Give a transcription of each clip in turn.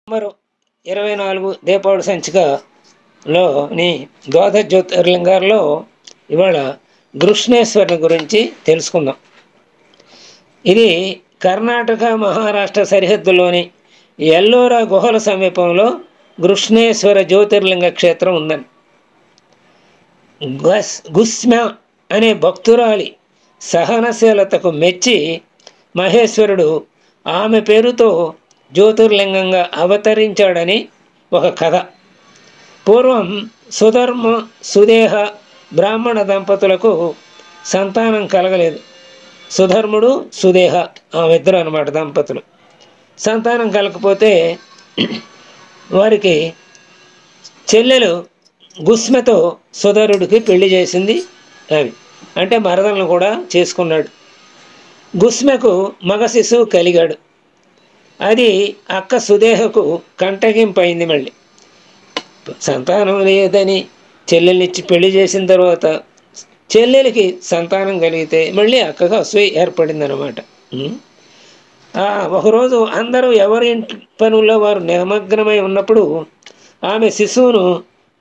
November 24 Deepavali సంచికలోని ద్వాదశ జ్యోతిర్లింగాల్లో ఇవాళ గృష్ణేశ్వరుని గురించి తెలుసుకుందాం. ఇది కర్ణాటక మహారాష్ట్ర సరిహద్దులోని ఎల్లోరా గుహల సమీపంలో గృష్ణేశ్వర జ్యోతిర్లింగ క్షేత్రం ఉందని. గుస్మ్య అనే భక్తురాలి సహనశీలతకు మెచ్చి మహేశ్వరుడు ఆమె పేరుతో జ్యోతిర్లింగంగా అవతరించాడని ఒక కథ. పూర్వం సుధర్మ సుదేహ బ్రాహ్మణ దంపతులకు సంతానం కలగలేదు. సుధర్ముడు సుదేహ ఆమె ఇద్దరు అన్నమాట దంపతులు. సంతానం కలగకపోతే వారికి చెల్లెలు గుస్మెతో సుధరుడికి పెళ్లి చేసింది. అవి అంటే మరదలను కూడా చేసుకున్నాడు. గుస్మెకు మగ శిశువు కలిగాడు. అది అక్క సుదేహకు కంటగింపైంది. మళ్ళీ సంతానం లేదని చెల్లెల్నిచ్చి పెళ్లి చేసిన తర్వాత చెల్లెలకి సంతానం కలిగితే మళ్ళీ అక్కగా అసూయ ఏర్పడిందనమాట. ఒకరోజు అందరూ ఎవరి ఇంటి పనుల్లో వారు నిమగ్నమై ఉన్నప్పుడు ఆమె శిశువును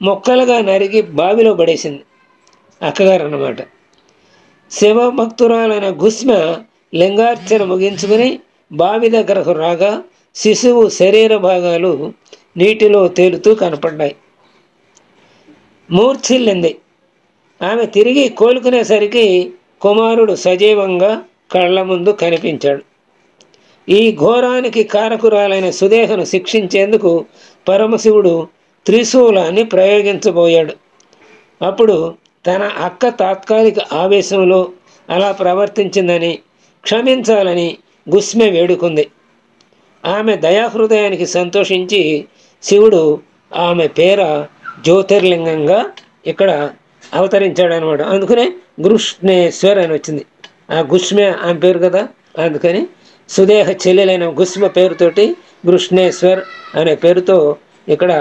మొక్కలుగా నరికి బావిలో పడేసింది. అక్కగారు అన్నమాట. శివభక్తురాలైన గుస్మ లింగార్చన ముగించుకుని బావి దగ్గరకు రాగా శిశువు శరీర భాగాలు నీటిలో తేలుతూ కనపడ్డాయి. మూర్ఛిల్లింది. ఆమె తిరిగి కోలుకునేసరికి కుమారుడు సజీవంగా కళ్ళ ముందు కనిపించాడు. ఈ ఘోరానికి కారకురాలైన సుదేహను శిక్షించేందుకు పరమశివుడు త్రిశూలాన్ని ప్రయోగించబోయాడు. అప్పుడు తన అక్క తాత్కాలిక ఆవేశంలో అలా ప్రవర్తించిందని క్షమించాలని గుస్మె వేడుకుంది. ఆమె దయాహృదయానికి సంతోషించి శివుడు ఆమె పేర జ్యోతిర్లింగంగా ఇక్కడ అవతరించాడనమాట. అందుకనే గృష్ణేశ్వర్ అని వచ్చింది. ఆ గుస్మె ఆమె పేరు కదా, అందుకని సుదేహ చెల్లెలైన గుస్మ పేరుతోటి గృష్ణేశ్వర్ అనే పేరుతో ఇక్కడ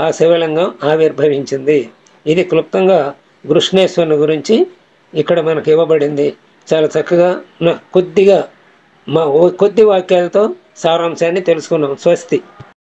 ఆ శివలింగం ఆవిర్భవించింది. ఇది క్లుప్తంగా గృష్ణేశ్వరుని గురించి ఇక్కడ మనకు ఇవ్వబడింది. చాలా చక్కగా కొద్ది వాక్యాలతో సారాంశాన్ని తెలుసుకున్నాం. స్వస్తి.